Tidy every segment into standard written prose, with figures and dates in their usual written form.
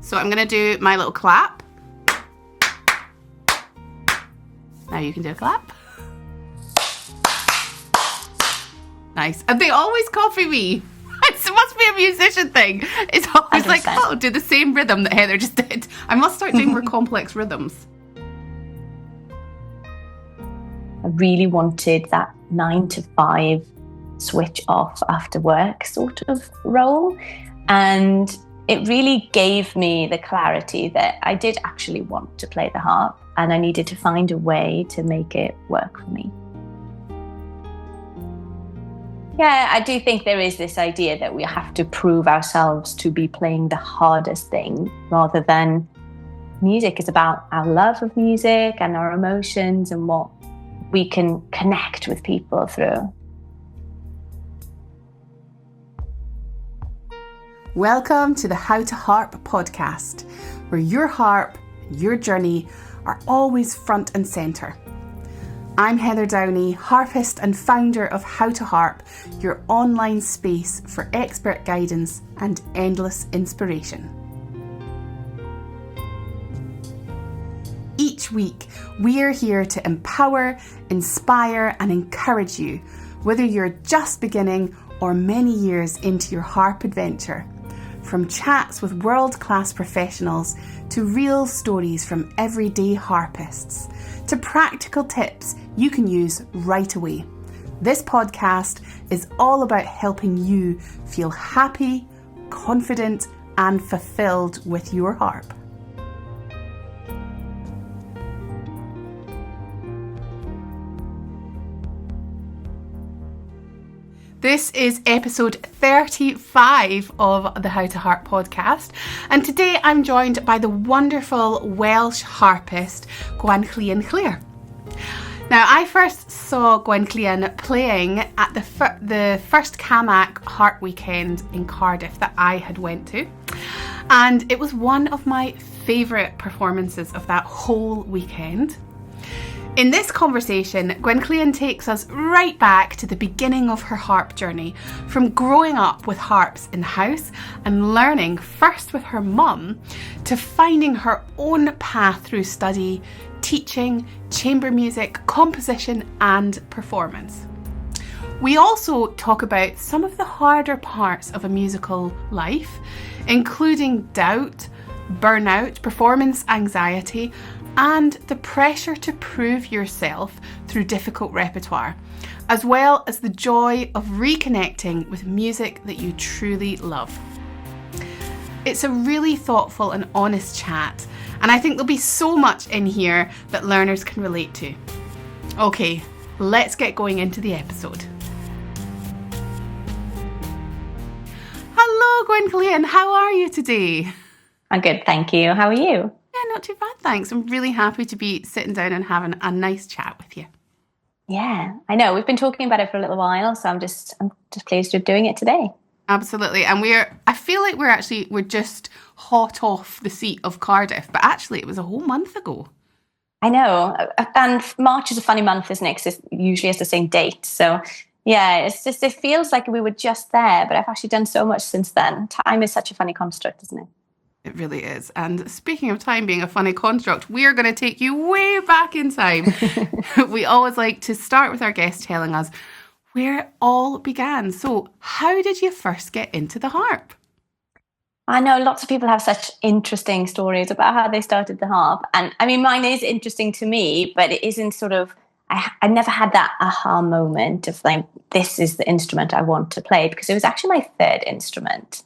So I'm going to do my little clap. Now you can do a clap. Nice. And they always copy me. It must be a musician thing. It's always 100%. Like, oh, do the same rhythm that Heather just did. I must start doing more complex rhythms. I really wanted that 9 to 5 switch off after work sort of role. And it really gave me the clarity that I did actually want to play the harp, and I needed to find a way to make it work for me. Yeah, I do think there is this idea that we have to prove ourselves to be playing the hardest thing, rather than music is about our love of music and our emotions and what we can connect with people through. Welcome to the How to Harp podcast, where your harp, your journey are always front and centre. I'm Heather Downey, harpist and founder of How to Harp, your online space for expert guidance and endless inspiration. Each week, we are here to empower, inspire, and encourage you, whether you're just beginning or many years into your harp adventure. From chats with world-class professionals to real stories from everyday harpists, to practical tips you can use right away. This podcast is all about helping you feel happy, confident, and fulfilled with your harp. This is episode 35 of the How to Harp podcast, and today I'm joined by the wonderful Welsh harpist Gwenllian Llyr. Now, I first saw Gwenllian playing at the first Camac Harp Weekend in Cardiff that I had went to, and it was one of my favourite performances of that whole weekend. In this conversation, Gwenllian takes us right back to the beginning of her harp journey, from growing up with harps in the house and learning first with her mum, to finding her own path through study, teaching, chamber music, composition and performance. We also talk about some of the harder parts of a musical life, including doubt, burnout, performance anxiety, and the pressure to prove yourself through difficult repertoire, as well as the joy of reconnecting with music that you truly love. It's a really thoughtful and honest chat, and I think there'll be so much in here that learners can relate to. Okay, let's get going into the episode. Hello, Gwenllian, how are you today? I'm good, thank you. How are you? Yeah, not too bad, thanks. I'm really happy to be sitting down and having a nice chat with you. Yeah, I know. We've been talking about it for a little while, so I'm just pleased you're doing it today. Absolutely. And I feel like we're just hot off the seat of Cardiff, but actually it was a whole month ago. I know. And March is a funny month, isn't it? 'Cause it usually has the same date. So yeah, it feels like we were just there, but I've actually done so much since then. Time is such a funny construct, isn't it? It really is. And speaking of time being a funny construct, we're going to take you way back in time. We always like to start with our guests telling us where it all began. So how did you first get into the harp? I know lots of people have such interesting stories about how they started the harp. And I mean, mine is interesting to me, but it isn't sort of, I never had that aha moment of like, this is the instrument I want to play, because it was actually my third instrument.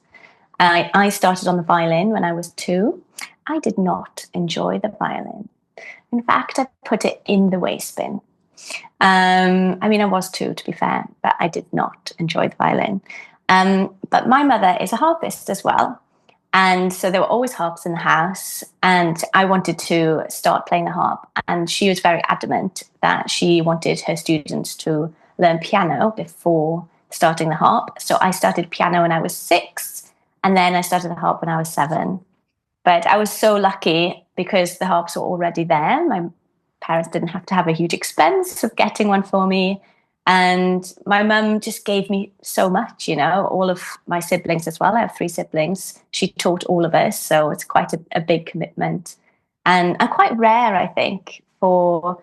I started on the violin when I was 2. I did not enjoy the violin. In fact, I put it in the waste bin. I mean, I was 2, to be fair, but I did not enjoy the violin. But my mother is a harpist as well. And so there were always harps in the house, and I wanted to start playing the harp. And she was very adamant that she wanted her students to learn piano before starting the harp. So I started piano when I was 6, and then I started the harp when I was 7. But I was so lucky because the harps were already there. My parents didn't have to have a huge expense of getting one for me. And my mum just gave me so much, all of my siblings as well. I have 3 siblings. She taught all of us. So it's quite a big commitment, and quite rare, I think, for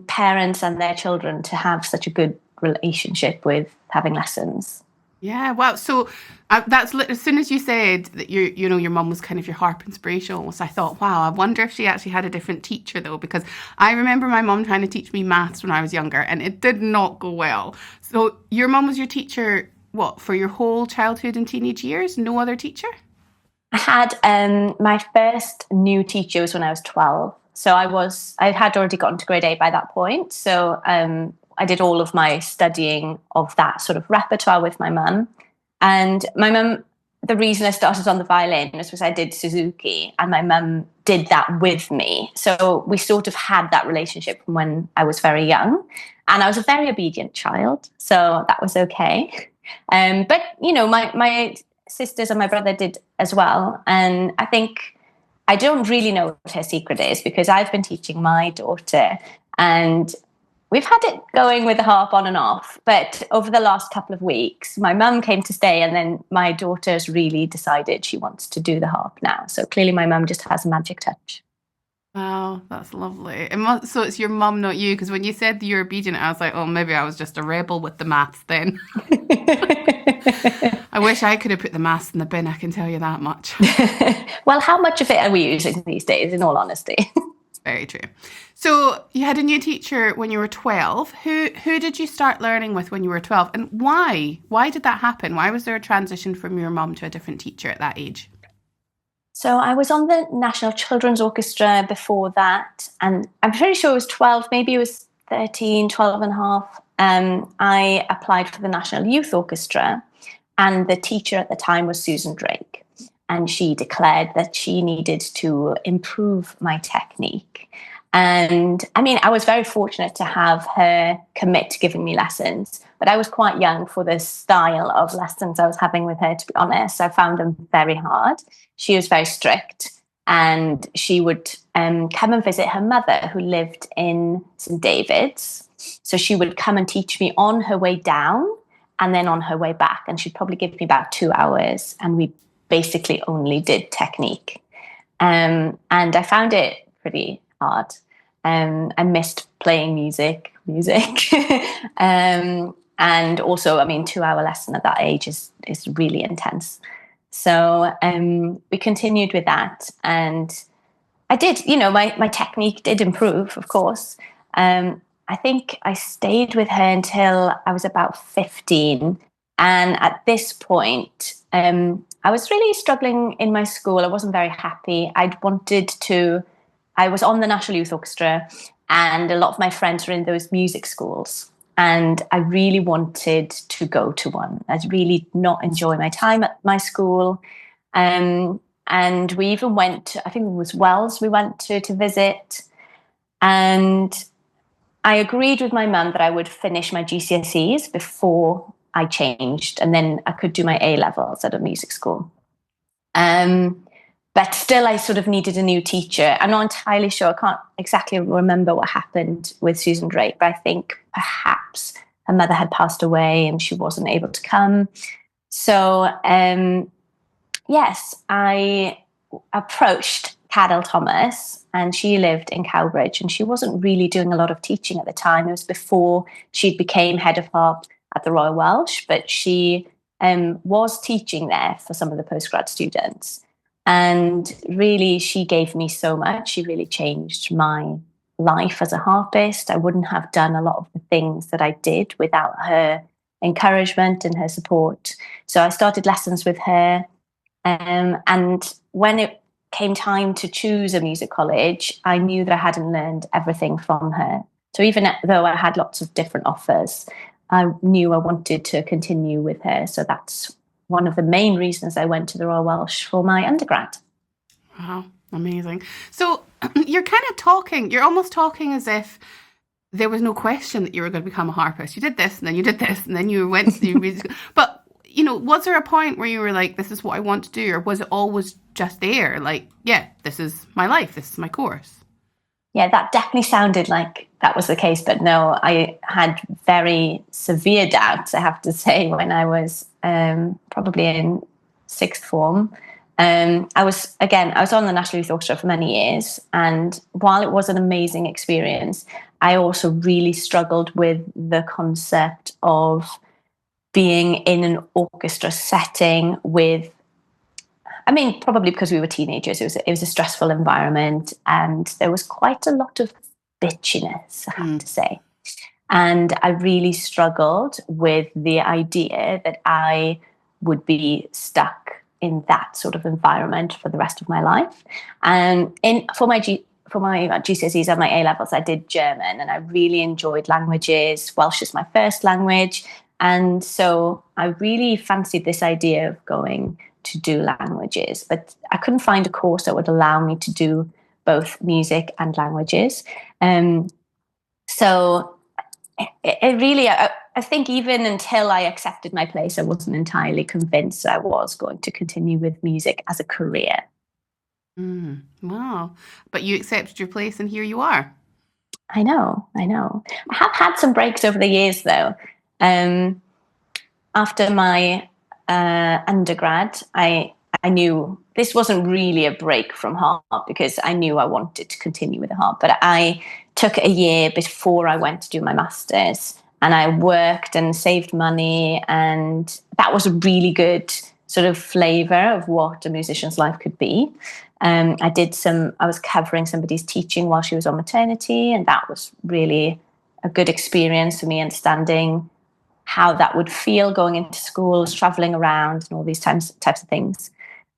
parents and their children to have such a good relationship with having lessons. Yeah, wow. So as soon as you said that your mum was kind of your harp inspirational, so I thought, wow, I wonder if she actually had a different teacher though, because I remember my mum trying to teach me maths when I was younger, and it did not go well. So your mum was your teacher, what, for your whole childhood and teenage years? No other teacher? I had my first new teacher was when I was 12. So I had already gotten to grade 8 by that point. So I did all of my studying of that sort of repertoire with my mum. And my mum, the reason I started on the violin was because I did Suzuki, and my mum did that with me. So we sort of had that relationship from when I was very young. And I was a very obedient child, so that was okay. But, my sisters and my brother did as well. And I think I don't really know what her secret is, because I've been teaching my daughter, and we've had it going with the harp on and off. But over the last couple of weeks, my mum came to stay, and then my daughter's really decided she wants to do the harp now. So clearly my mum just has a magic touch. Wow, that's lovely. So it's your mum, not you, because when you said you're obedient, I was like, oh, maybe I was just a rebel with the maths then. I wish I could have put the maths in the bin, I can tell you that much. Well, how much of it are we using these days, in all honesty? Very true. So you had a new teacher when you were 12. Who did you start learning with when you were 12? And why? Why did that happen? Why was there a transition from your mum to a different teacher at that age? So I was on the National Children's Orchestra before that, and I'm pretty sure it was 12, maybe it was 13, 12 and a half. I applied for the National Youth Orchestra, and the teacher at the time was Susan Drake, and she declared that she needed to improve my technique. And I mean, I was very fortunate to have her commit to giving me lessons, but I was quite young for the style of lessons I was having with her, to be honest. I found them very hard. She was very strict, and she would come and visit her mother, who lived in St. David's. So she would come and teach me on her way down and then on her way back. And she'd probably give me about 2 hours, and we basically only did technique. And I found it pretty hard. I missed playing music. And also, I mean, 2-hour lesson at that age is really intense. So we continued with that, and I did, my technique did improve, of course. I think I stayed with her until I was about 15. And at this point, I was really struggling in my school. I wasn't very happy. I was on the National Youth Orchestra, and a lot of my friends were in those music schools. And I really wanted to go to one. I really not enjoy my time at my school. And we even went to, I think it was Welsh, we went to visit. And I agreed with my mum that I would finish my GCSEs before I changed, and then I could do my A-levels at a music school. But still, I sort of needed a new teacher. I'm not entirely sure. I can't exactly remember what happened with Susan Drake, but I think perhaps her mother had passed away and she wasn't able to come. So, yes, I approached Cadel Thomas, and she lived in Cowbridge, and she wasn't really doing a lot of teaching at the time. It was before she became head of harp at the Royal Welsh, but she was teaching there for some of the postgrad students. And really, she gave me so much. She really changed my life as a harpist. I wouldn't have done a lot of the things that I did without her encouragement and her support. So I started lessons with her. And when it came time to choose a music college, I knew that I hadn't learned everything from her. So even though I had lots of different offers, I knew I wanted to continue with her. So that's one of the main reasons I went to the Royal Welsh for my undergrad. Wow, amazing. So you're almost talking as if there was no question that you were going to become a harpist. You did this, and then you did this, and then you went to the music school. But, was there a point where you were like, this is what I want to do? Or was it always just there? Like, yeah, this is my life. This is my course. Yeah, that definitely sounded like that was the case, but no, I had very severe doubts, I have to say, when I was probably in sixth form. I was on the National Youth Orchestra for many years, and while it was an amazing experience, I also really struggled with the concept of being in an orchestra setting with, I mean, probably because we were teenagers, it was a stressful environment, and there was quite a lot of bitchiness, I have to say. And I really struggled with the idea that I would be stuck in that sort of environment for the rest of my life. And for my GCSEs and my A levels, I did German, and I really enjoyed languages. Welsh is my first language, and so I really fancied this idea of going to do languages, but I couldn't find a course that would allow me to do both music and languages. So it really, I think even until I accepted my place, I wasn't entirely convinced I was going to continue with music as a career. Wow. But you accepted your place and here you are. I know. I have had some breaks over the years, though. After my undergrad, I knew this wasn't really a break from harp, because I knew I wanted to continue with the harp. But I took a year before I went to do my master's, and I worked and saved money, and that was a really good sort of flavour of what a musician's life could be. I was covering somebody's teaching while she was on maternity, and that was really a good experience for me, understanding how that would feel going into schools, traveling around, and all these types of things.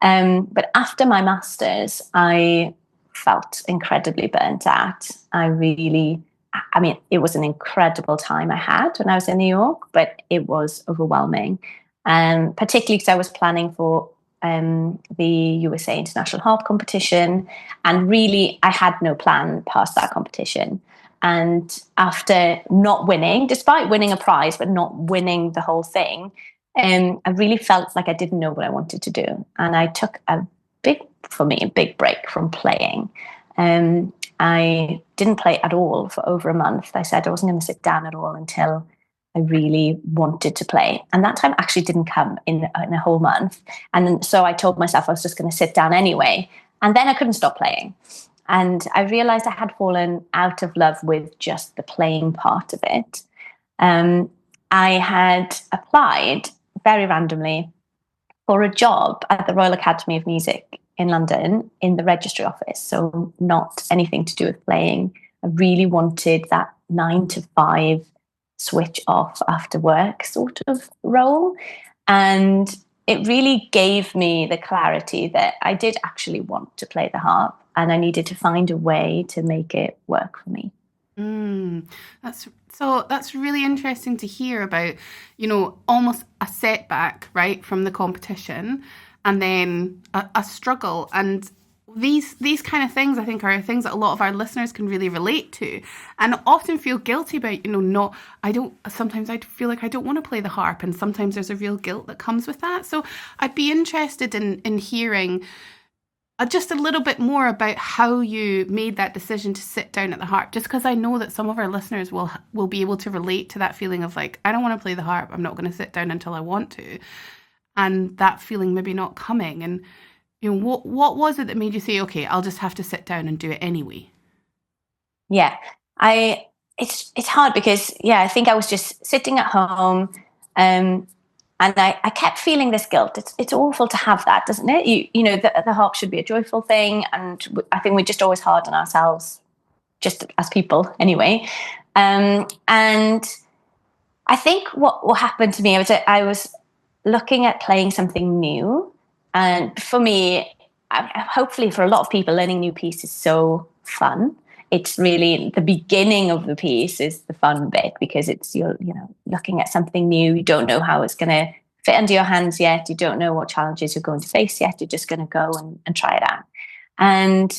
But after my master's, I felt incredibly burnt out. It was an incredible time I had when I was in New York, but it was overwhelming. Particularly because I was planning for the USA International Harp Competition, and really I had no plan past that competition. And after not winning, despite winning a prize, but not winning the whole thing, I really felt like I didn't know what I wanted to do. And I took a big break from playing. I didn't play at all for over a month. I said I wasn't going to sit down at all until I really wanted to play. And that time actually didn't come in a whole month. And so I told myself I was just going to sit down anyway. And then I couldn't stop playing. And I realized I had fallen out of love with just the playing part of it. I had applied very randomly for a job at the Royal Academy of Music in London in the registry office. So not anything to do with playing. I really wanted that 9 to 5 switch off after work sort of role. And it really gave me the clarity that I did actually want to play the harp, and I needed to find a way to make it work for me. That's really interesting to hear about, almost a setback, right, from the competition, and then a struggle. And these kind of things, I think, are things that a lot of our listeners can really relate to, and often feel guilty about. Sometimes I feel like I don't want to play the harp, and sometimes there's a real guilt that comes with that. So I'd be interested in hearing just a little bit more about how you made that decision to sit down at the harp, just because I know that some of our listeners will be able to relate to that feeling of like, I don't want to play the harp, I'm not going to sit down until I want to, and that feeling maybe not coming. And what was it that made you say, okay, I'll just have to sit down and do it anyway? Yeah, it's hard because I think I was just sitting at home, and I kept feeling this guilt. It's awful to have that, doesn't it? The harp should be a joyful thing, and I think we're just always hard on ourselves, just as people anyway. And I think what happened to me was that I was looking at playing something new, and for me, hopefully for a lot of people, learning new piece is so fun. It's really the beginning of the piece is the fun bit, because you're looking at something new. You don't know how it's going to fit under your hands yet. You don't know what challenges you're going to face yet. You're just going to go and try it out. And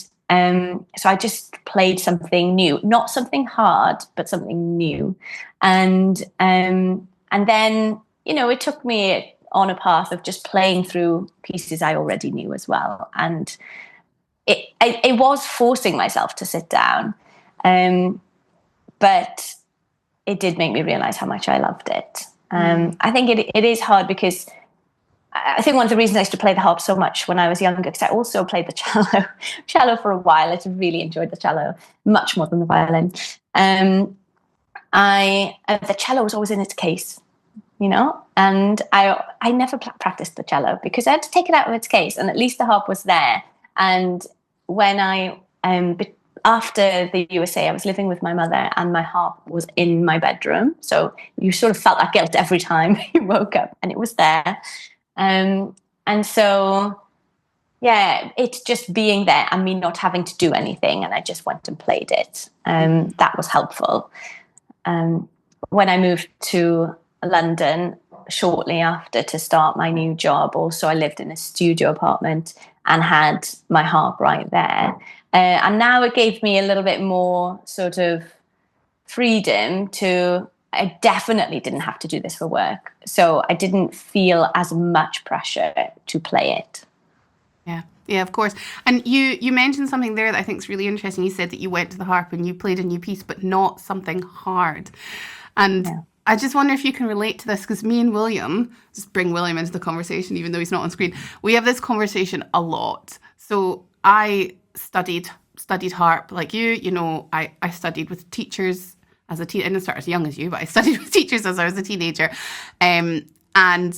so I just played something new, not something hard, but something new. And then it took me on a path of just playing through pieces I already knew as well. And it was forcing myself to sit down. But it did make me realize how much I loved it. I think it is hard because I think one of the reasons I used to play the harp so much when I was younger, because I also played the cello for a while. I really enjoyed the cello much more than the violin. The cello was always in its case, and I never practiced the cello because I had to take it out of its case, and at least the harp was there. And when I after the USA, I was living with my mother, and my harp was in my bedroom, so you sort of felt that guilt every time you woke up, and it was there. And so, yeah, it's just being there and me not having to do anything. And I just went and played it. That was helpful. When I moved to London shortly after to start my new job, also I lived in a studio apartment and had my harp right there. And now it gave me a little bit more sort of freedom to... I definitely didn't have to do this for work. So I didn't feel as much pressure to play it. Yeah, of course. And you mentioned something there that I think is really interesting. You said that you went to the harp and you played a new piece, but not something hard. And I just wonder if you can relate to this, because me and William, just bring William into the conversation, even though he's not on screen, we have this conversation a lot. So I studied harp like I studied with teachers as a teen. I didn't start as young as you, but I studied with teachers as I was a teenager, and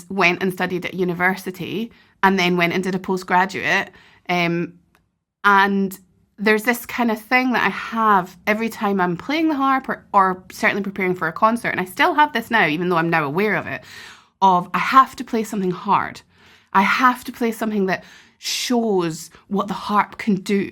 went and studied at university, and then went and did a postgraduate. And there's this kind of thing that I have every time I'm playing the harp or certainly preparing for a concert, and I still have this now, even though I'm now aware of it, of I have to play something hard. I have to play something that shows what the harp can do.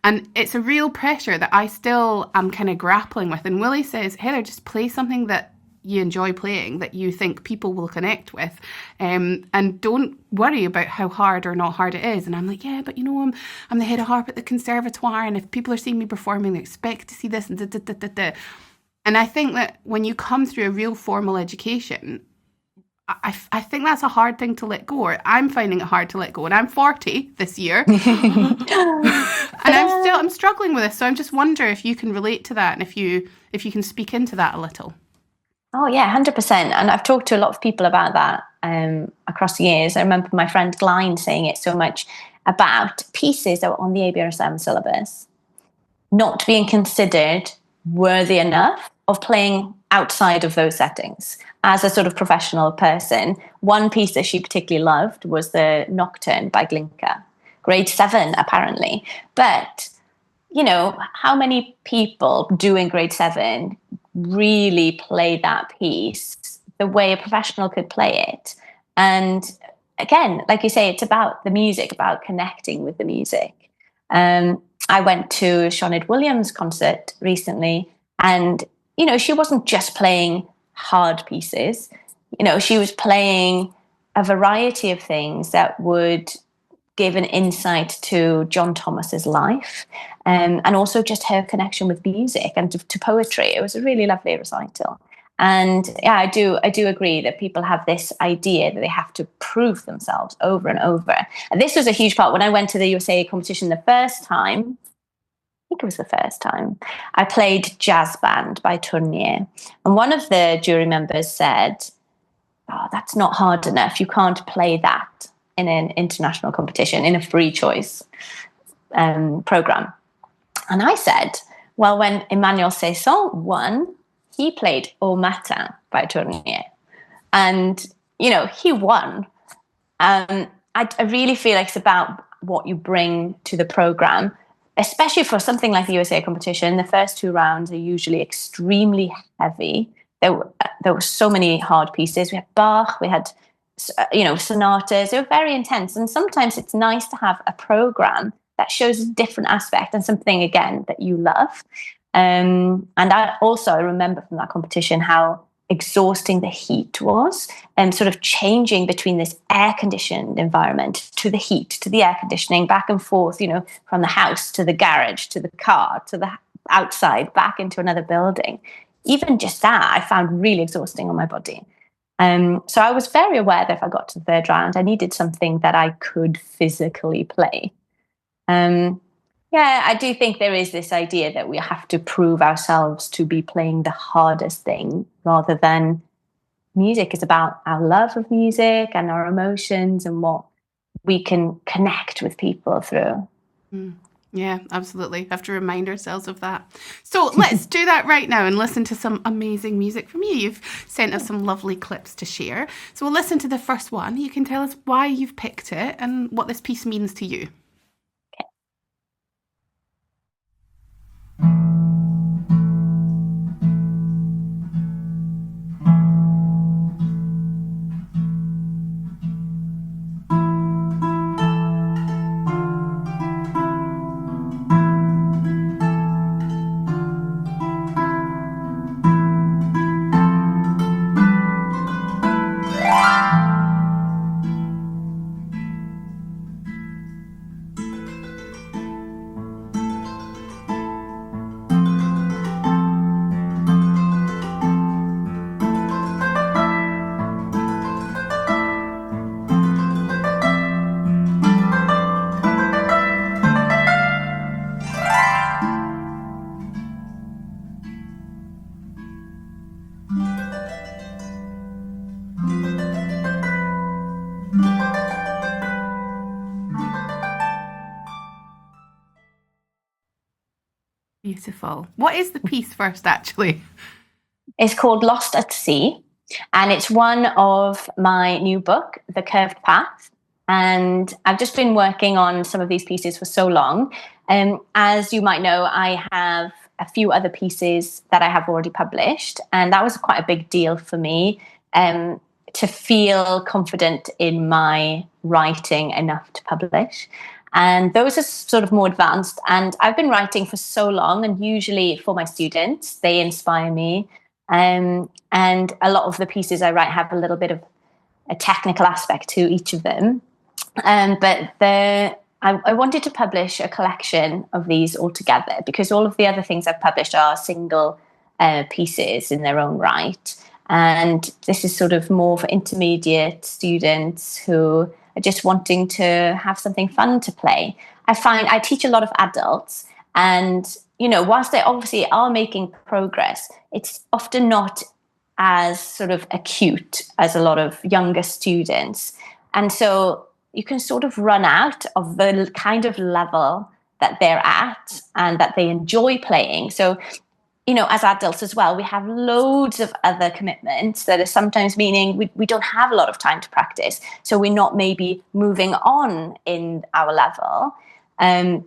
And it's a real pressure that I still am kind of grappling with. And Willie says, Heather, just play something that you enjoy playing, that you think people will connect with, and don't worry about how hard or not hard it is. And I'm like, yeah, but I'm the head of harp at the conservatoire, and if people are seeing me performing, they expect to see this and da. And I think that when you come through a real formal education, I think that's a hard thing to let go, or I'm finding it hard to let go. And I'm 40 this year, and I'm struggling with this. So I'm just wondering if you can relate to that, and if you can speak into that a little. Oh yeah, 100%. And I've talked to a lot of people about that across the years. I remember my friend Gwenllian saying it so much about pieces that were on the ABRSM syllabus not being considered worthy enough of playing outside of those settings. As a sort of professional person, one piece that she particularly loved was the Nocturne by Glinka, grade 7 apparently. But, how many people doing grade 7 really play that piece the way a professional could play it? And again, like you say, it's about the music, about connecting with the music. I went to a Sinead Williams concert recently, and she wasn't just playing hard pieces. She was playing a variety of things that would give an insight to John Thomas's life, and also just her connection with music and to poetry. It was a really lovely recital. And yeah, I do agree that people have this idea that they have to prove themselves over and over. And this was a huge part when I went to the USA competition the first time. I think it was the first time, I played Jazz Band by Llyr. And one of the jury members said, that's not hard enough. You can't play that in an international competition, in a free choice program. And I said, well, when Emmanuel Cesson won, he played Au Matin by Llyr. And, he won. I really feel like it's about what you bring to the program. Especially for something like the USA competition, the first 2 rounds are usually extremely heavy. There were so many hard pieces. We had Bach, we had, sonatas. They were very intense. And sometimes it's nice to have a program that shows a different aspect and something, again, that you love. And I remember from that competition how exhausting the heat was, and sort of changing between this air-conditioned environment to the heat, to the air conditioning, back and forth, from the house to the garage, to the car, to the outside, back into another building. Even just that, I found really exhausting on my body. So I was very aware that if I got to the 3rd round, I needed something that I could physically play. Yeah, I do think there is this idea that we have to prove ourselves to be playing the hardest thing rather than music is about our love of music and our emotions and what we can connect with people through. Mm. Yeah, absolutely. Have to remind ourselves of that. So let's do that right now and listen to some amazing music from you. You've sent us some lovely clips to share. So we'll listen to the first one. You can tell us why you've picked it and what this piece means to you. Beautiful. What is the piece first, actually? It's called Lost at Sea, and it's one of my new book, The Curved Path. And I've just been working on some of these pieces for so long. As you might know, I have a few other pieces that I have already published, and that was quite a big deal for me, to feel confident in my writing enough to publish. And those are sort of more advanced. And I've been writing for so long, and usually for my students, they inspire me. And a lot of the pieces I write have a little bit of a technical aspect to each of them. But I wanted to publish a collection of these all together because all of the other things I've published are single pieces in their own right. And this is sort of more for intermediate students who are just wanting to have something fun to play. I find I teach a lot of adults, and whilst they obviously are making progress, it's often not as sort of acute as a lot of younger students. And so you can sort of run out of the kind of level that they're at and that they enjoy playing. So, as adults as well, we have loads of other commitments that are sometimes meaning we don't have a lot of time to practice. So we're not maybe moving on in our level,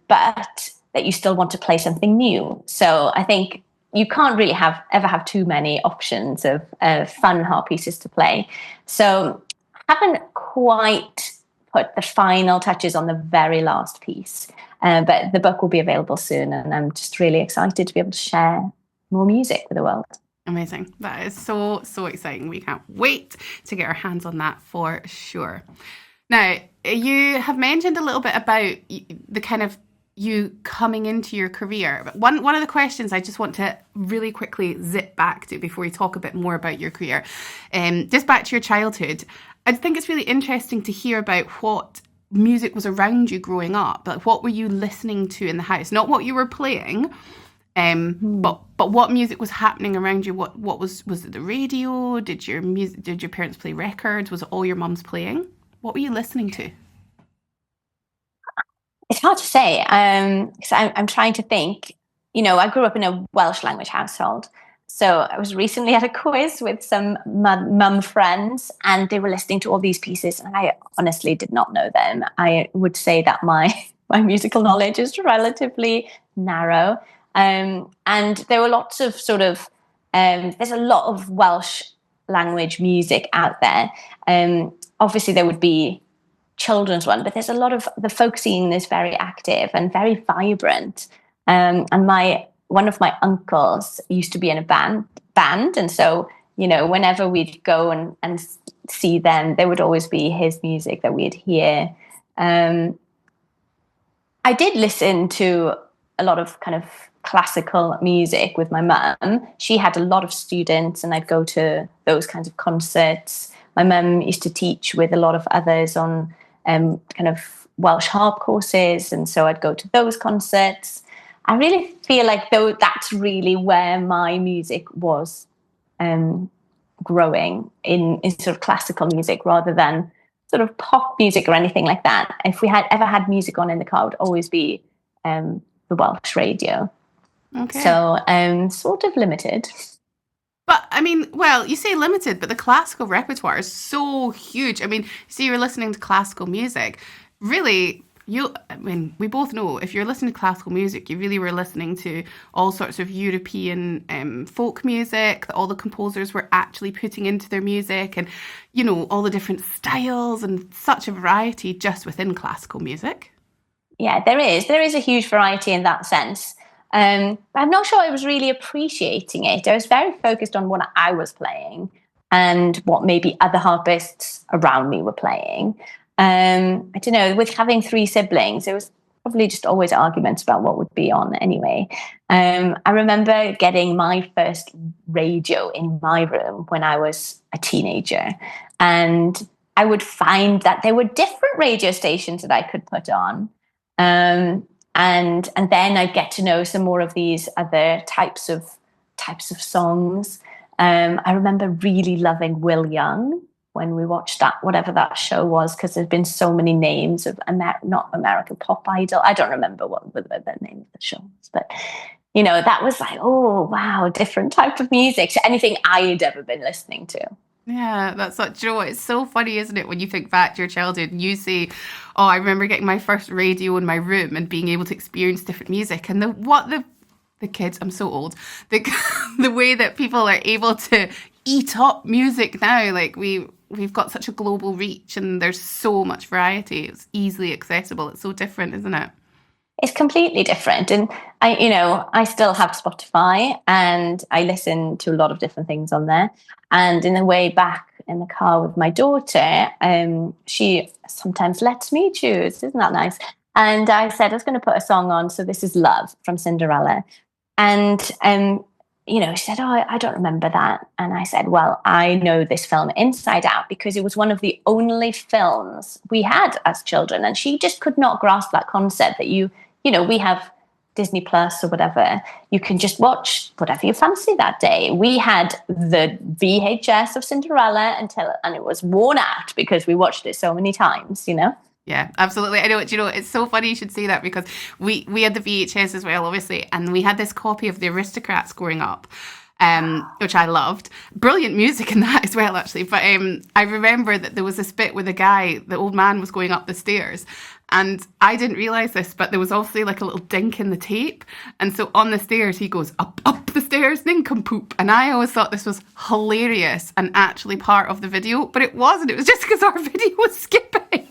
but that you still want to play something new. So I think you can't really ever have too many options of fun harp pieces to play. So I haven't quite put the final touches on the very last piece, but the book will be available soon, and I'm just really excited to be able to share more music with the world. Amazing. That is so, so exciting. We can't wait to get our hands on that for sure. Now, you have mentioned a little bit about the kind of you coming into your career. But one of the questions I just want to really quickly zip back to before we talk a bit more about your career, just back to your childhood. I think it's really interesting to hear about what music was around you growing up. Like, what were you listening to in the house? Not what you were playing, but what music was happening around you? What was it the radio? Did your parents play records? Was it all your mum's playing? What were you listening to? It's hard to say, because I'm trying to think. I grew up in a Welsh language household. So I was recently at a quiz with some mum friends, and they were listening to all these pieces, and I honestly did not know them. I would say that my musical knowledge is relatively narrow. And there were lots of sort of, there's a lot of Welsh language music out there. Obviously, there would be children's one, but there's a lot of the folk scene is very active and very vibrant. And one of my uncles used to be in a band, and so whenever we'd go and see them, there would always be his music that we'd hear. I did listen to a lot of kind of classical music with my mum. She had a lot of students, and I'd go to those kinds of concerts. My mum used to teach with a lot of others on kind of Welsh harp courses, and so I'd go to those concerts. I really feel like though that's really where my music was growing in sort of classical music rather than sort of pop music or anything like that. If we had ever had music on in the car, it would always be the Welsh radio. Okay. So sort of limited. But I mean, well, you say limited, but the classical repertoire is so huge. I mean, so you're listening to classical music. Really, we both know if you're listening to classical music, you really were listening to all sorts of European folk music that all the composers were actually putting into their music, and, you know, all the different styles and such a variety just within classical music. Yeah, there is a huge variety in that sense. But I'm not sure I was really appreciating it. I was very focused on what I was playing and what maybe other harpists around me were playing. I don't know, with having 3 siblings, it was probably just always arguments about what would be on anyway. I remember getting my first radio in my room when I was a teenager, and I would find that there were different radio stations that I could put on. And then I'd get to know some more of these other types of songs. I remember really loving Will Young when we watched that, whatever that show was, because there's been so many names of not American Pop Idol. I don't remember what the name of the show was, but you know, that was like, oh wow, different type of music to anything I had ever been listening to. Yeah, that's such, you know, it's so funny, isn't it, when you think back to your childhood and you say, oh, I remember getting my first radio in my room and being able to experience different music, and the kids, I'm so old, the way that people are able to eat up music now, like we've got such a global reach and there's so much variety. It's easily accessible. It's so different, isn't it? It's completely different. And I still have Spotify and I listen to a lot of different things on there. And in the way back in the car with my daughter, she sometimes lets me choose. Isn't that nice? And I said I was going to put a song on. So this is Love from Cinderella. And, she said, oh, I don't remember that. And I said, well, I know this film inside out because it was one of the only films we had as children. And she just could not grasp that concept that we have Disney Plus or whatever. You can just watch whatever you fancy that day. We had the VHS of Cinderella and it was worn out because we watched it so many times, you know? Yeah, absolutely. I know. It's so funny you should say that because we had the VHS as well, obviously, and we had this copy of The Aristocrats growing up, which I loved. Brilliant music in that as well, actually. But I remember that there was this bit where the old man was going up the stairs, and I didn't realise this, but there was obviously like a little dink in the tape, and so on the stairs he goes up the stairs, nincompoop, and I always thought this was hilarious and actually part of the video, but it wasn't. It was just because our video was skipping.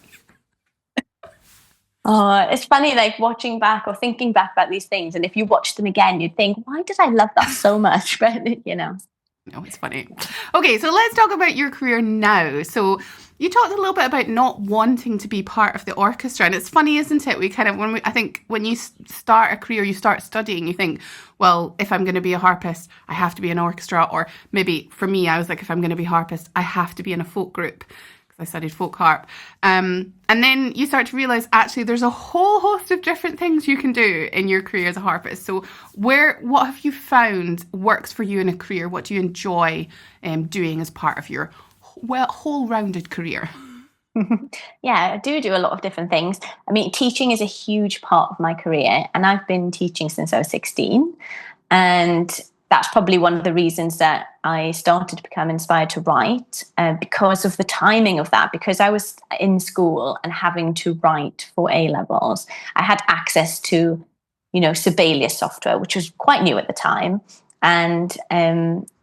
Oh, it's funny, like watching back or thinking back about these things. And if you watch them again, you'd think, why did I love that so much? But, No, it's funny. Okay, so let's talk about your career now. So you talked a little bit about not wanting to be part of the orchestra. And it's funny, isn't it? I think when you start a career, you start studying, you think, well, if I'm going to be a harpist, I have to be in an orchestra. Or maybe for me, I was like, if I'm going to be a harpist, I have to be in a folk group. I studied folk harp. And then you start to realise, actually, there's a whole host of different things you can do in your career as a harpist. So what have you found works for you in a career? What do you enjoy doing as part of your whole-rounded career? Yeah, I do a lot of different things. I mean, teaching is a huge part of my career, and I've been teaching since I was 16. And that's probably one of the reasons that I started to become inspired to write, because of the timing of that, because I was in school and having to write for A-levels. I had access to, Sibelius software, which was quite new at the time. And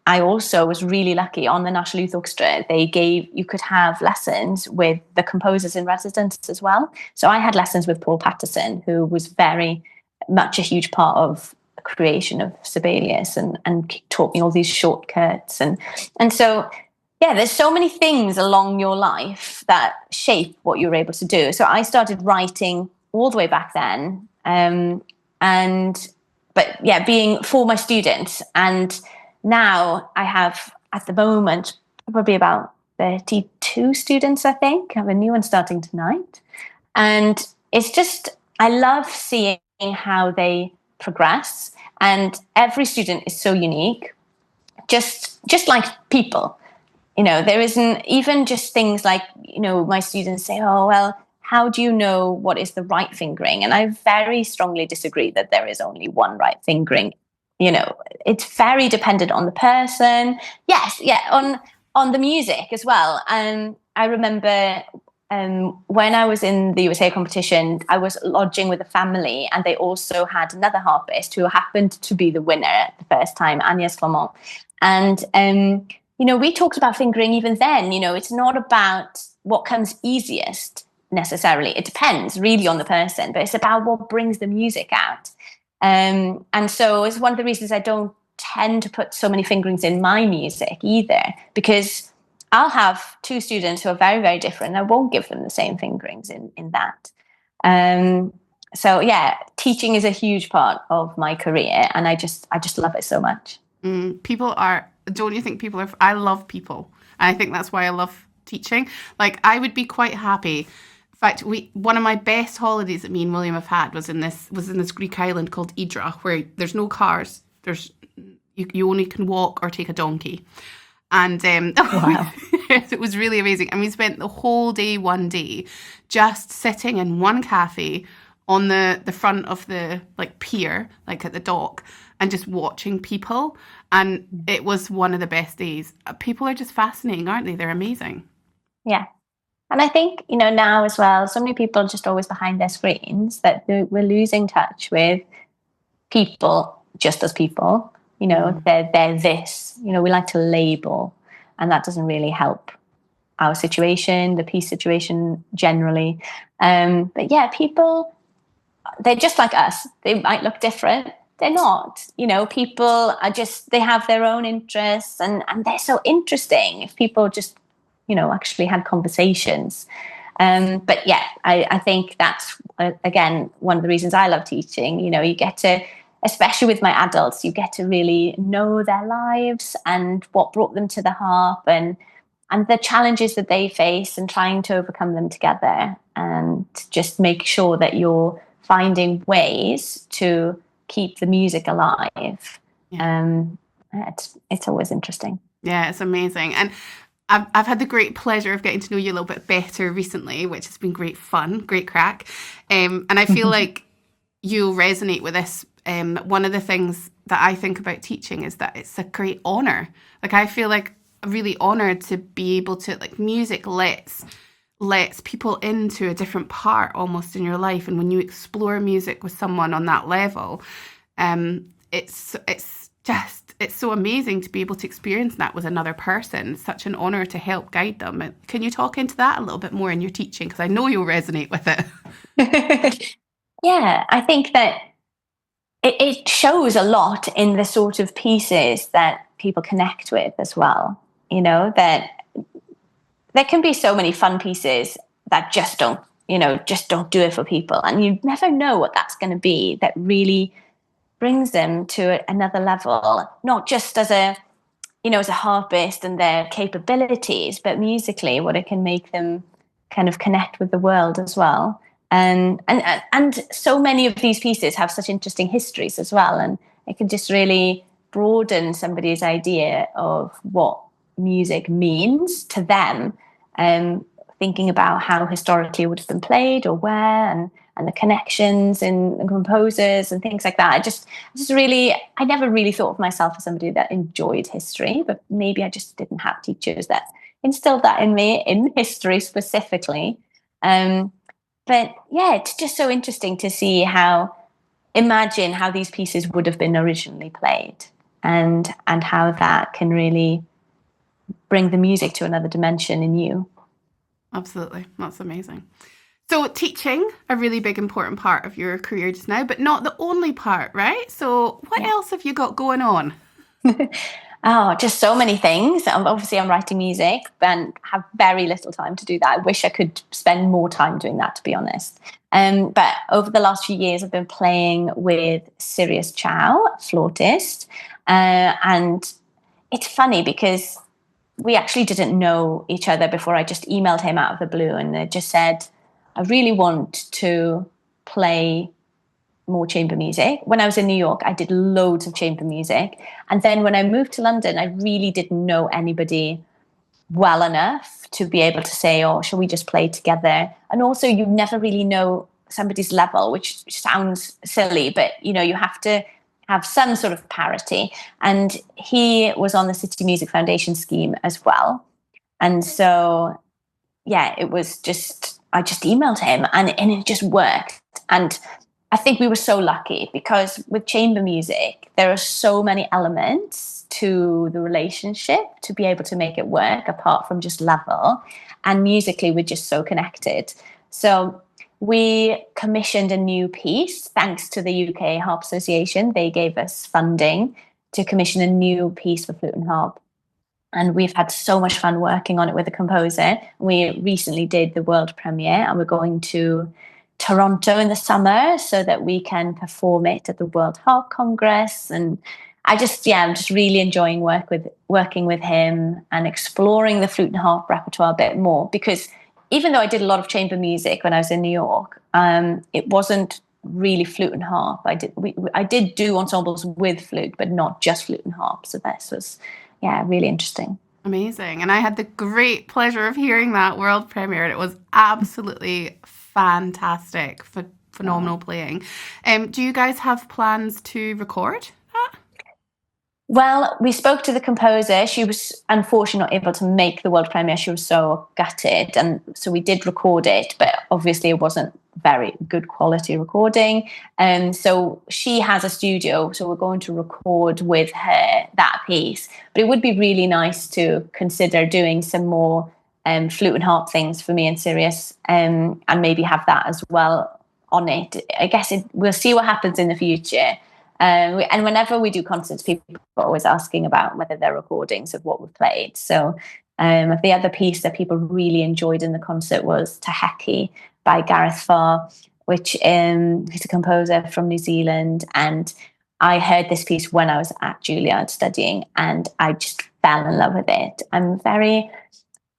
I also was really lucky on the National Youth Orchestra. You could have lessons with the composers in residence as well. So I had lessons with Paul Patterson, who was very much a huge part of creation of Sibelius and taught me all these shortcuts and so there's so many things along your life that shape what you're able to do. So I started writing all the way back then, being for my students, and now I have at the moment probably about 32 students, I think. I have a new one starting tonight. And it's just, I love seeing how they progress. And every student is so unique, just like people. There isn't even just things like, my students say, oh, well, how do you know what is the right fingering? And I very strongly disagree that there is only one right fingering. It's very dependent on the person. Yes, yeah, on the music as well. I remember when I was in the USA competition, I was lodging with a family, and they also had another harpist who happened to be the winner the first time, Agnès Clement. And we talked about fingering even then. It's not about what comes easiest necessarily. It depends really on the person, but it's about what brings the music out. And so it's one of the reasons I don't tend to put so many fingerings in my music either, because I'll have two students who are very, very different. I won't give them the same fingerings in that. So yeah, teaching is a huge part of my career, and I just love it so much. Don't you think people are, I love people. And I think that's why I love teaching. Like, I would be quite happy. In fact, one of my best holidays that me and William have had was in this Greek island called Idra, where there's no cars. You only can walk or take a donkey. And wow. It was really amazing. And we spent the whole day, one day, just sitting in one cafe on the front of the pier, at the dock, and just watching people. And it was one of the best days. People are just fascinating, aren't they? They're amazing. Yeah. And I think, now as well, so many people are just always behind their screens that we're losing touch with people just as people. They're this. We like to label, and that doesn't really help our situation, the peace situation generally. But yeah, people, they're just like us. They might look different. They're not. People are just, they have their own interests, and they're so interesting if people just, actually had conversations. But yeah, I think that's, again, one of the reasons I love teaching. You get to, especially with my adults, you get to really know their lives and what brought them to the harp, and the challenges that they face, and trying to overcome them together, and just make sure that you're finding ways to keep the music alive. Yeah. It's always interesting. Yeah, it's amazing. And I've had the great pleasure of getting to know you a little bit better recently, which has been great fun, great crack. And I feel like you'll resonate with this. One of the things that I think about teaching is that it's a great honor. I feel like really honored to be able to, music lets people into a different part almost in your life. And when you explore music with someone on that level, it's so amazing to be able to experience that with another person. It's such an honor to help guide them. Can you talk into that a little bit more in your teaching? Because I know you'll resonate with it. Yeah, I think that it shows a lot in the sort of pieces that people connect with as well. That there can be so many fun pieces that just don't do it for people. And you never know what that's going to be that really brings them to another level, not just as a harpist and their capabilities, but musically, what it can make them kind of connect with the world as well. And so many of these pieces have such interesting histories as well, and it can just really broaden somebody's idea of what music means to them, thinking about how historically it would have been played or where, and the connections and composers and things like that. I never really thought of myself as somebody that enjoyed history, but maybe I just didn't have teachers that instilled that in me, in history specifically. But yeah, it's just so interesting to see imagine how these pieces would have been originally played, and how that can really bring the music to another dimension in you. Absolutely. That's amazing. So teaching, a really big important part of your career just now, but not the only part, right? So what else have you got going on? Oh, just so many things. Obviously, I'm writing music and have very little time to do that. I wish I could spend more time doing that, to be honest. But over the last few years, I've been playing with Sirius Chow, flautist. And it's funny because we actually didn't know each other before. I just emailed him out of the blue and I just said, I really want to play more chamber music. When I was in New York, I did loads of chamber music. And then when I moved to London, I really didn't know anybody well enough to be able to say, oh, shall we just play together? And also, you never really know somebody's level, which sounds silly, but, you know, you have to have some sort of parity. And he was on the City Music Foundation scheme as well. And so, yeah, it was just, I just emailed him and it just worked. And I think we were so lucky because with chamber music, there are so many elements to the relationship to be able to make it work apart from just level. And musically, we're just so connected. So we commissioned a new piece thanks to the UK Harp Association. They gave us funding to commission a new piece for flute and harp. And we've had so much fun working on it with the composer. We recently did the world premiere and we're going to Toronto in the summer so that we can perform it at the World Harp Congress. And I'm just really enjoying working with him and exploring the flute and harp repertoire a bit more, because even though I did a lot of chamber music when I was in New York, it wasn't really flute and harp. I did do ensembles with flute, but not just flute and harp. So this was, really interesting. Amazing. And I had the great pleasure of hearing that world premiere. And it was absolutely fantastic, phenomenal playing. Do you guys have plans to record that? Well, we spoke to the composer. She was unfortunately not able to make the world premiere. She was so gutted. And so we did record it, but obviously it wasn't very good quality recording. And so she has a studio. So we're going to record with her that piece. But it would be really nice to consider doing some more flute and harp things for me and Sirius, and maybe have that as well on it. I guess we'll see what happens in the future. And whenever we do concerts, people are always asking about whether they're recordings of what we've played. So the other piece that people really enjoyed in the concert was Taheki by Gareth Farr, which he's a composer from New Zealand. And I heard this piece when I was at Juilliard studying, and I just fell in love with it. I'm very,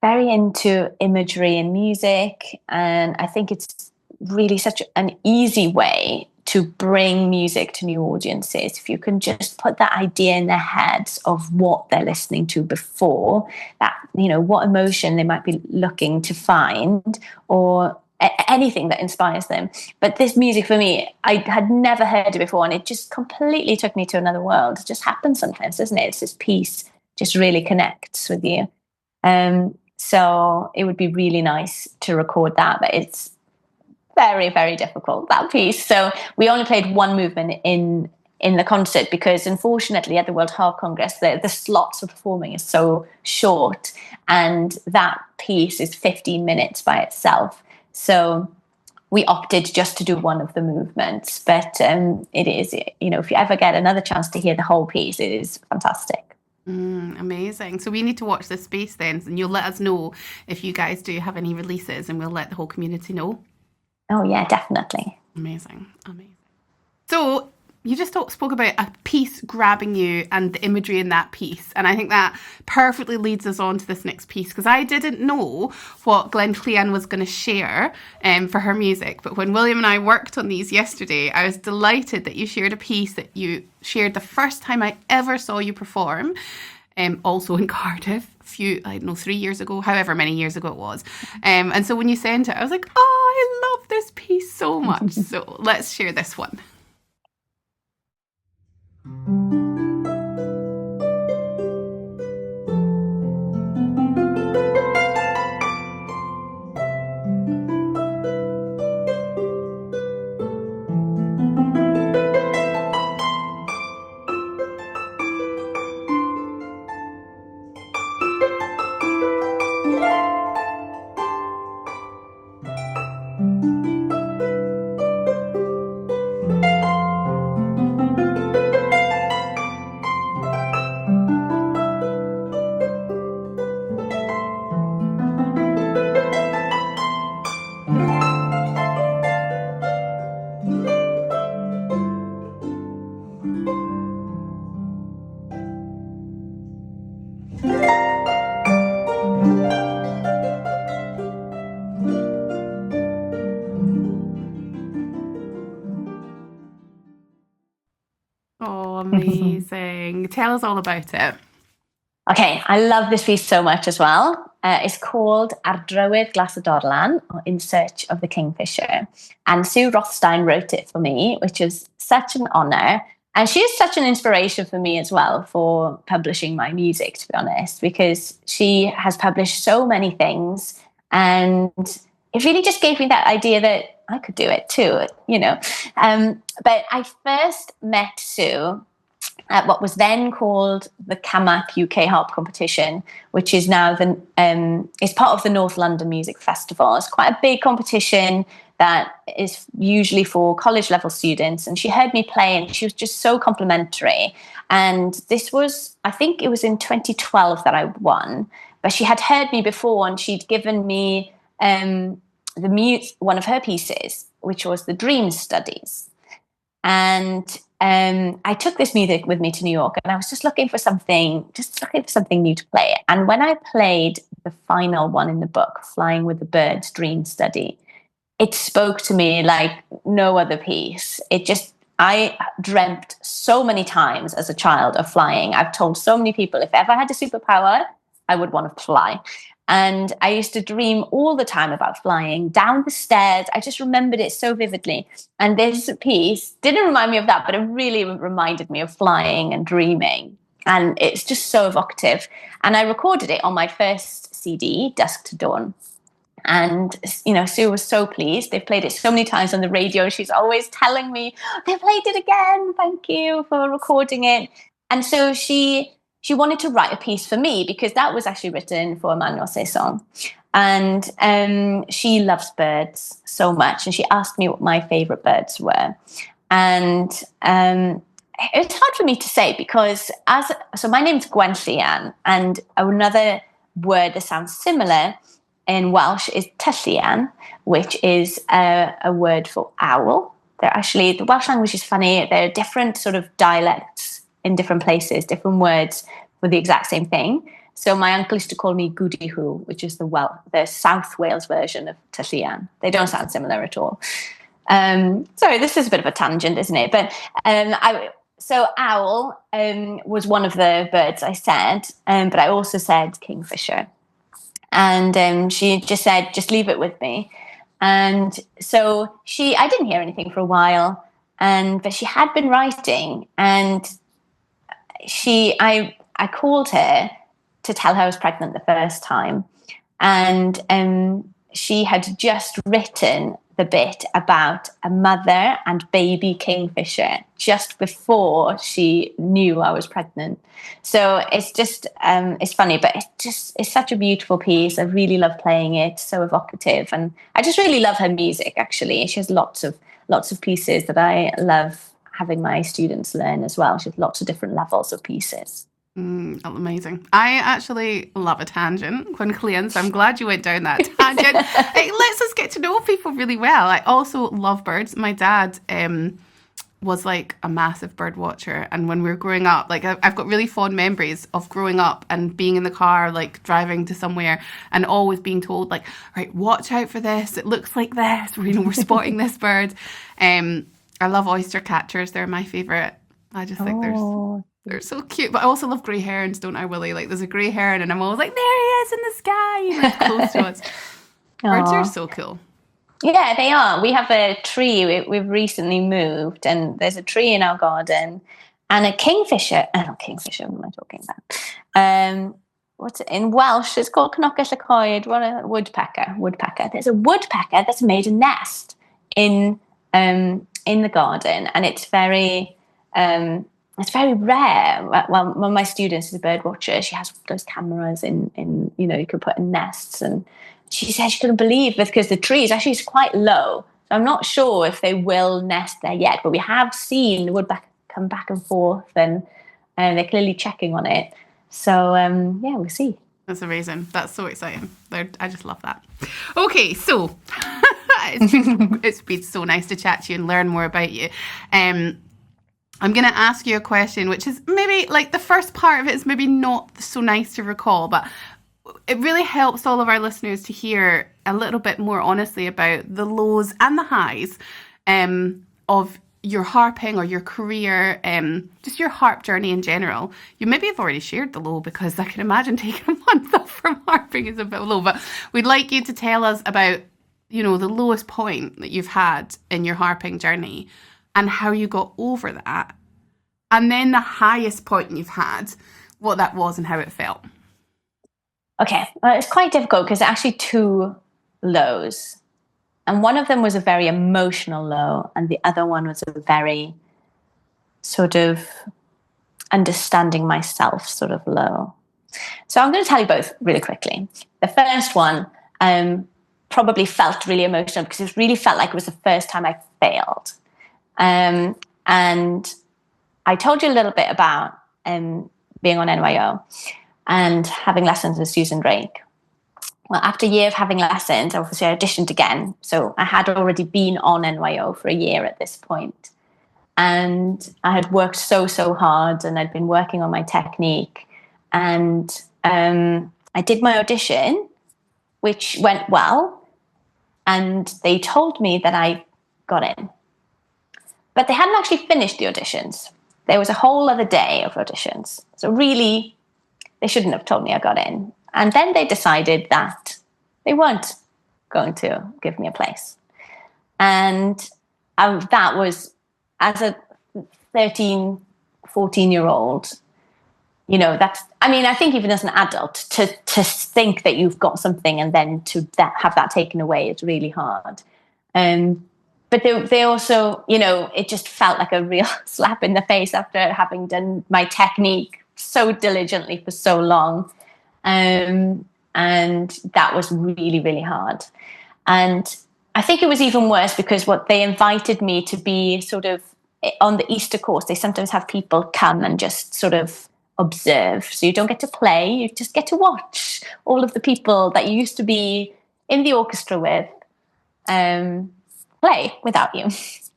very into imagery and music, and I think it's really such an easy way to bring music to new audiences. If you can just put that idea in their heads of what they're listening to before, that, you know, what emotion they might be looking to find, or anything that inspires them. But this music for me, I had never heard it before, and it just completely took me to another world. It just happens sometimes, doesn't it? It's this piece just really connects with you. So it would be really nice to record that, but it's very, very difficult, that piece. So we only played one movement in the concert because, unfortunately, at the World Harp Congress, the slots for performing is so short, and that piece is 15 minutes by itself. So we opted just to do one of the movements. But it is, you know, if you ever get another chance to hear the whole piece, it is fantastic. Amazing. So we need to watch this space then, and you'll let us know if you guys do have any releases, and we'll let the whole community know. Oh, yeah, definitely. Amazing. So you just spoke about a piece grabbing you and the imagery in that piece. And I think that perfectly leads us on to this next piece, because I didn't know what Gwenllian was going to share for her music. But when William and I worked on these yesterday, I was delighted that you shared a piece that you shared the first time I ever saw you perform. Also in Cardiff, 3 years ago, however many years ago it was. And so when you sent it, I was like, oh, I love this piece so much. So let's share this one. Amazing. Tell us all about it. Okay, I love this piece so much as well. It's called Ar Drywydd Glas y Dorlan, or In Search of the Kingfisher. And Sue Rothstein wrote it for me, which is such an honour. And she is such an inspiration for me as well for publishing my music, to be honest, because she has published so many things. And it really just gave me that idea that I could do it too, you know. But I first met Sue at what was then called the Camac UK Harp Competition, which is now is part of the North London Music Festival. It's quite a big competition that is usually for college level students. And she heard me play and she was just so complimentary. And this was, I think it was in 2012 that I won, but she had heard me before and she'd given me one of her pieces, which was the Dream Studies. And I took this music with me to New York and I was just looking for something new to play. And when I played the final one in the book, Flying with the Birds, Dream Study, it spoke to me like no other piece. I dreamt so many times as a child of flying. I've told so many people, if ever I had a superpower, I would want to fly. And I used to dream all the time about flying down the stairs. I just remembered it so vividly. And this piece didn't remind me of that, but it really reminded me of flying and dreaming. And it's just so evocative. And I recorded it on my first CD, Dusk to Dawn. And, you know, Sue was so pleased. They've played it so many times on the radio. She's always telling me, they played it again. Thank you for recording it. And so she wanted to write a piece for me because that was actually written for Emmanuel Saison. And she loves birds so much. And she asked me what my favourite birds were. And it's hard for me to say because so my name's Gwenllian, and another word that sounds similar in Welsh is tylluan, which is a word for owl. The Welsh language is funny. There are different sort of dialects in different places, different words for the exact same thing. So my uncle used to call me Goody Hoo, which is the South Wales version of tylluan. They don't sound similar at all. Sorry, this is a bit of a tangent, isn't it? But so owl was one of the birds I said, but I also said kingfisher. And she just said, just leave it with me. And so I didn't hear anything for a while, but she had been writing, and I called her to tell her I was pregnant the first time. And she had just written the bit about a mother and baby kingfisher just before she knew I was pregnant. So it's just, it's funny, but it's such a beautiful piece. I really love playing it, so evocative. And I just really love her music, actually. She has lots of pieces that I love having my students learn as well. She has lots of different levels of pieces. Amazing. I actually love a tangent, Gwenllian, so I'm glad you went down that tangent. It lets us get to know people really well. I also love birds. My dad was like a massive bird watcher, and when we were growing up, like I've got really fond memories of growing up and being in the car, like driving to somewhere, and always being told, like, right, watch out for this, it looks like this, we're spotting this bird. I love oyster catchers. They're my favourite. I just think they're so cute. But I also love grey herons, don't I, Willie? Like, there's a grey heron and I'm always like, there he is in the sky, like close to us. Birds are so cool. Yeah, they are. We have a tree. We've recently moved, and there's a tree in our garden, and a kingfisher. Not kingfisher. What am I talking about? What's it in Welsh? It's called Cnocell y Coed. What a woodpecker. Woodpecker. There's a woodpecker that's made a nest in the garden, and it's very rare. Well, one of my students is a bird watcher. She has those cameras in you could put in nests, and she said she couldn't believe it because the tree is actually quite low. So I'm not sure if they will nest there yet, but we have seen the woodpecker come back and forth, and they're clearly checking on it. So we'll see. That's amazing. That's so exciting. I just love that. Okay, so it's been so nice to chat to you and learn more about you. I'm going to ask you a question, which is maybe like the first part of it is maybe not so nice to recall, but it really helps all of our listeners to hear a little bit more honestly about the lows and the highs of your harping or your career, just your harp journey in general. You maybe have already shared the low, because I can imagine taking a month off from harping is a bit low, but we'd like you to tell us about, the lowest point that you've had in your harping journey and how you got over that. And then the highest point you've had, what that was and how it felt. Okay, well, it's quite difficult because actually two lows. And one of them was a very emotional low, and the other one was a very sort of understanding myself sort of low. So I'm going to tell you both really quickly. The first one probably felt really emotional because it really felt like it was the first time I failed. And I told you a little bit about being on NYO and having lessons with Susan Drake. Well, after a year of having lessons, obviously I auditioned again. So I had already been on NYO for a year at this point. And I had worked so hard, and I'd been working on my technique. And I did my audition, which went well. And they told me that I got in. But they hadn't actually finished the auditions. There was a whole other day of auditions. So really, they shouldn't have told me I got in. And then they decided that they weren't going to give me a place. And that was, as a 13, 14-year-old, I think even as an adult, to think that you've got something and then to have that taken away is really hard. But they also, it just felt like a real slap in the face after having done my technique so diligently for so long. And that was really, really hard. And I think it was even worse because what they invited me to be sort of on the Easter course, they sometimes have people come and just sort of observe. So you don't get to play, you just get to watch all of the people that you used to be in the orchestra with play without you.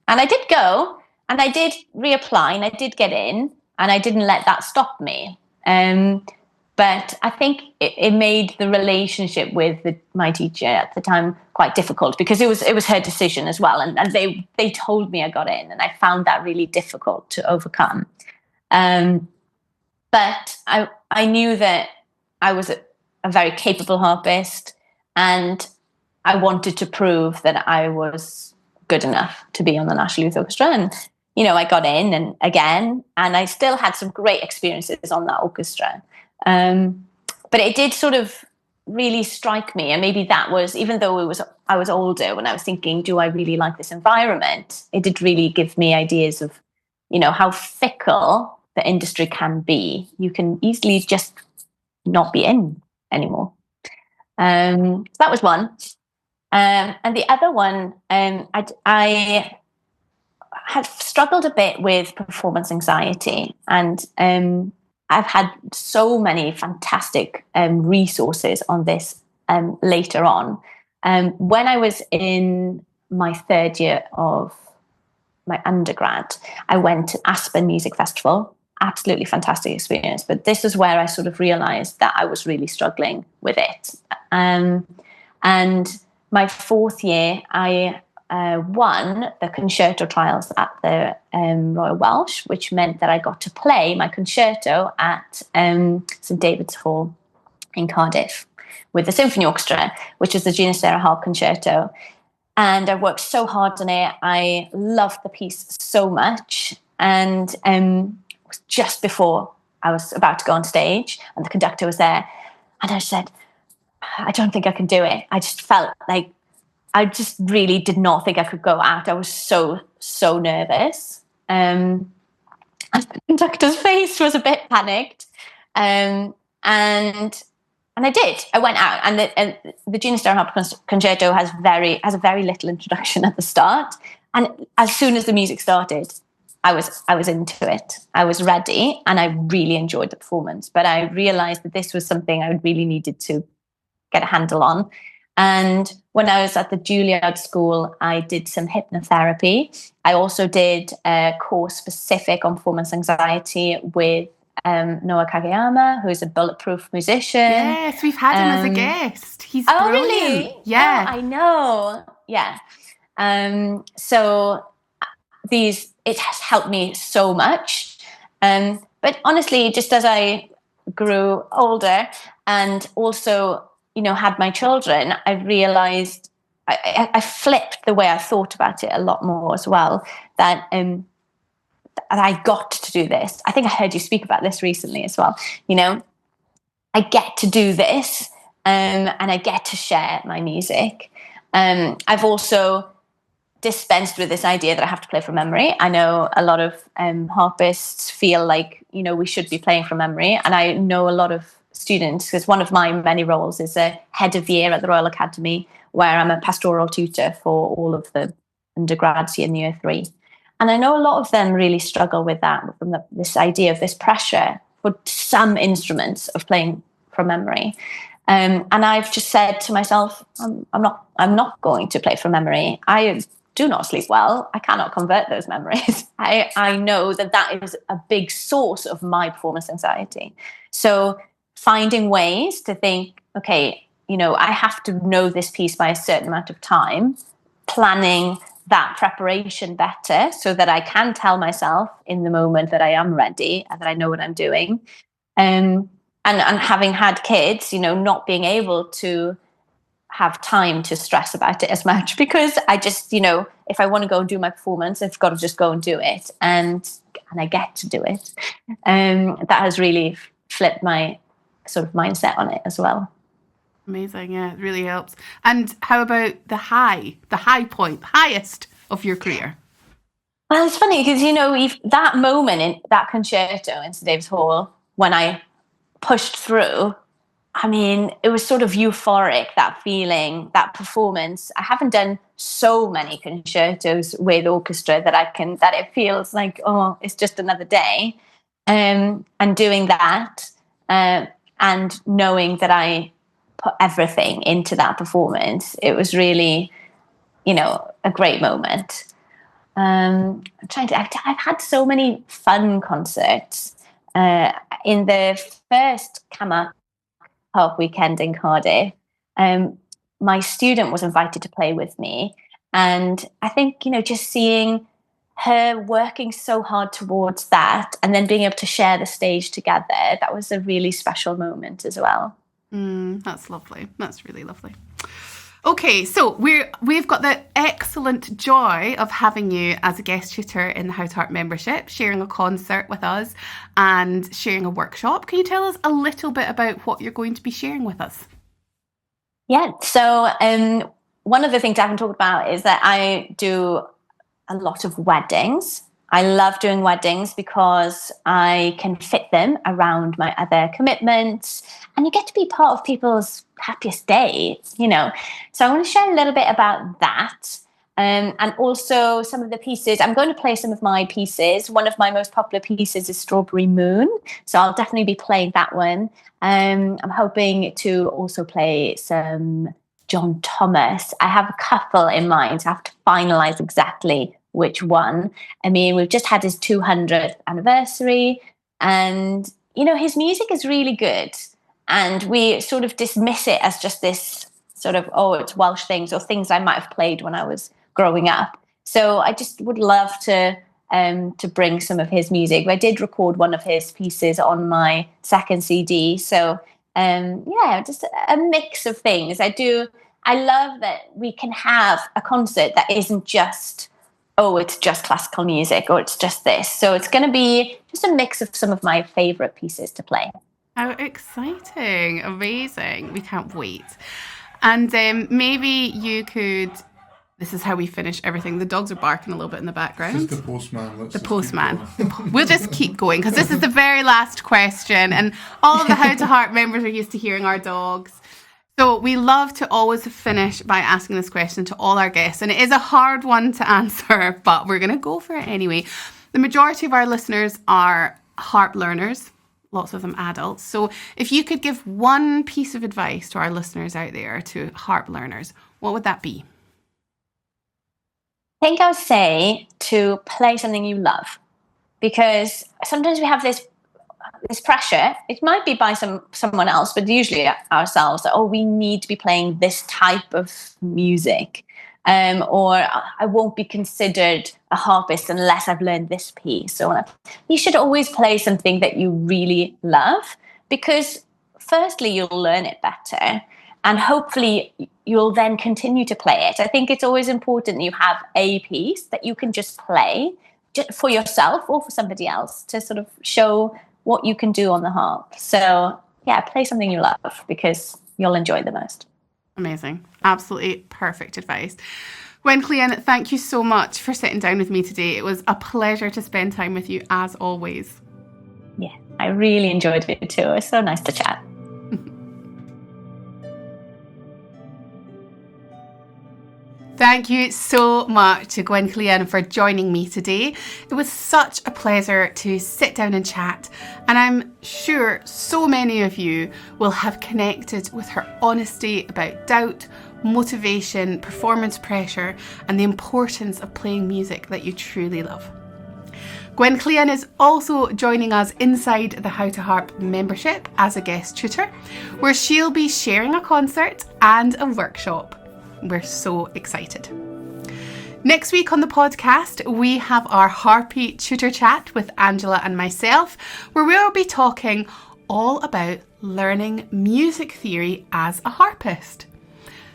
And I did go, and I did reapply, and I did get in, and I didn't let that stop me. But I think it made the relationship with my teacher at the time quite difficult because it was her decision as well. And they told me I got in, and I found that really difficult to overcome. But I knew that I was a very capable harpist, and I wanted to prove that I was good enough to be on the National Youth Orchestra. And, I got in and I still had some great experiences on that orchestra. But it did sort of really strike me. And maybe that was, even though I was older when I was thinking, do I really like this environment? It did really give me ideas of, how fickle the industry can be. You can easily just not be in anymore. So that was one. And the other one, I had struggled a bit with performance anxiety, and I've had so many fantastic resources on this later on. When I was in my third year of my undergrad, I went to Aspen Music Festival. Absolutely fantastic experience. But this is where I sort of realized that I was really struggling with it. And my fourth year, I won the concerto trials at the Royal Welsh, which meant that I got to play my concerto at St David's Hall in Cardiff with the Symphony Orchestra, which is the Gina Sarah Harp Concerto. And I worked so hard on it. I loved the piece so much. And it was just before I was about to go on stage, and the conductor was there. And I said, I don't think I can do it. I just felt like I just really did not think I could go out. I was so nervous. And the conductor's face was a bit panicked. And I did. I went out, and the Gina Sarah Harp Concerto has a very little introduction at the start. And as soon as the music started, I was into it. I was ready, and I really enjoyed the performance. But I realized that this was something I really needed to get a handle on. And when I was at the Juilliard School, I did some hypnotherapy. I also did a course specific on performance anxiety with Noah Kageyama, who's a bulletproof musician. Yes, we've had him as a guest. He's brilliant. Really? Yeah. Oh, I know. Yeah. So these it has helped me so much. But honestly, just as I grew older and also, had my children, I realized I flipped the way I thought about it a lot more as well. That I got to do this. I think I heard you speak about this recently as well. I get to do this, and I get to share my music. I've also dispensed with this idea that I have to play from memory. I know a lot of harpists feel like, we should be playing from memory. And I know a lot of students, because one of my many roles is a head of year at the Royal Academy, where I'm a pastoral tutor for all of the undergrads in year 3. And I know a lot of them really struggle with that, from this idea of this pressure for some instruments of playing from memory. And I've just said to myself, I'm not going to play from memory. I do not sleep well. I cannot convert those memories. I know that is a big source of my performance anxiety. So finding ways to think, okay, I have to know this piece by a certain amount of time, planning that preparation better so that I can tell myself in the moment that I am ready and that I know what I'm doing. And having had kids, not being able to have time to stress about it as much, because I just, if I want to go and do my performance, I've got to just go and do it, and I get to do it. That has really flipped my sort of mindset on it as well. Amazing. Yeah, it really helps. And how about the high point, highest of your career? Well, it's funny because, that moment in that concerto in St David's Hall, when I pushed through, I mean, it was sort of euphoric, that feeling, that performance. I haven't done so many concertos with orchestra that it feels like, oh, it's just another day. And doing that, and knowing that I put everything into that performance, it was really, a great moment. I've had so many fun concerts. In the first Harp weekend in Cardiff, my student was invited to play with me, and I think just seeing her working so hard towards that, and then being able to share the stage together, that was a really special moment as well. That's lovely. That's really lovely. Okay, so we've got the excellent joy of having you as a guest tutor in the How to Harp membership, sharing a concert with us and sharing a workshop. Can you tell us a little bit about what you're going to be sharing with us? Yeah, so one of the things I haven't talked about is that I do a lot of weddings. I love doing weddings because I can fit them around my other commitments, and you get to be part of people's happiest day, So I want to share a little bit about that. And also some of the pieces. I'm going to play some of my pieces. One of my most popular pieces is Strawberry Moon, so I'll definitely be playing that one. I'm hoping to also play some John Thomas. I have a couple in mind, so I have to finalize exactly which one. I mean, we've just had his 200th anniversary, and his music is really good, and we sort of dismiss it as just this sort of, oh, it's Welsh things or things I might have played when I was growing up. So I just would love to bring some of his music. I did record one of his pieces on my second CD, so just a mix of things. I love that we can have a concert that isn't just, oh, it's just classical music or it's just this. So it's going to be just a mix of some of my favorite pieces to play. How exciting. Amazing. We can't wait. And maybe you could, this is how we finish everything. The dogs are barking a little bit in the background. This is the postman. The postman. We'll just keep going because this is the very last question, and all of the How to Harp members are used to hearing our dogs. So we love to always finish by asking this question to all our guests, and it is a hard one to answer, but we're going to go for it anyway. The majority of our listeners are harp learners, lots of them adults. So if you could give one piece of advice to our listeners out there, to harp learners, what would that be? I think I would say to play something you love, because sometimes we have this pressure. It might be by someone else, but usually ourselves, that, oh, we need to be playing this type of music. or I won't be considered a harpist unless I've learned this piece. So you should always play something that you really love, because firstly, you'll learn it better, and hopefully you'll then continue to play it. I think it's always important that you have a piece that you can just play for yourself or for somebody else to sort of show what you can do on the harp. So yeah, play something you love because you'll enjoy the most. Amazing. Absolutely perfect advice. Gwenllian, thank you so much for sitting down with me today. It was a pleasure to spend time with you as always. Yeah, I really enjoyed it too. It was so nice to chat. Thank you so much to Gwenllian for joining me today. It was such a pleasure to sit down and chat, and I'm sure so many of you will have connected with her honesty about doubt, motivation, performance pressure, and the importance of playing music that you truly love. Gwenllian is also joining us inside the How to Harp membership as a guest tutor, where she'll be sharing a concert and a workshop. We're so excited. Next week on the podcast, we have our Harpy tutor chat with Angela and myself, where we'll be talking all about learning music theory as a harpist.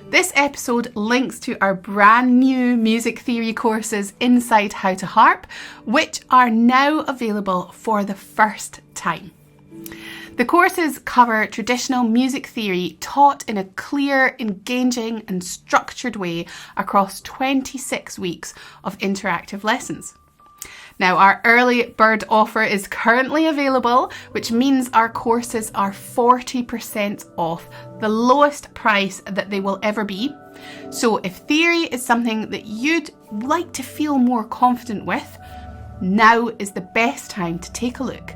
This episode links to our brand new music theory courses inside How to Harp, which are now available for the first time. The courses cover traditional music theory taught in a clear, engaging and structured way across 26 weeks of interactive lessons. Now, our early bird offer is currently available, which means our courses are 40% off, the lowest price that they will ever be. So if theory is something that you'd like to feel more confident with, now is the best time to take a look.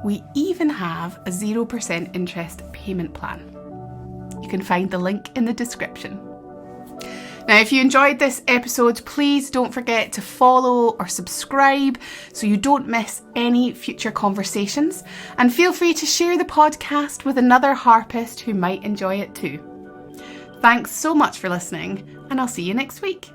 We even have a 0% interest payment plan. You can find the link in the description. Now, if you enjoyed this episode, please don't forget to follow or subscribe so you don't miss any future conversations. And feel free to share the podcast with another harpist who might enjoy it too. Thanks so much for listening, and I'll see you next week.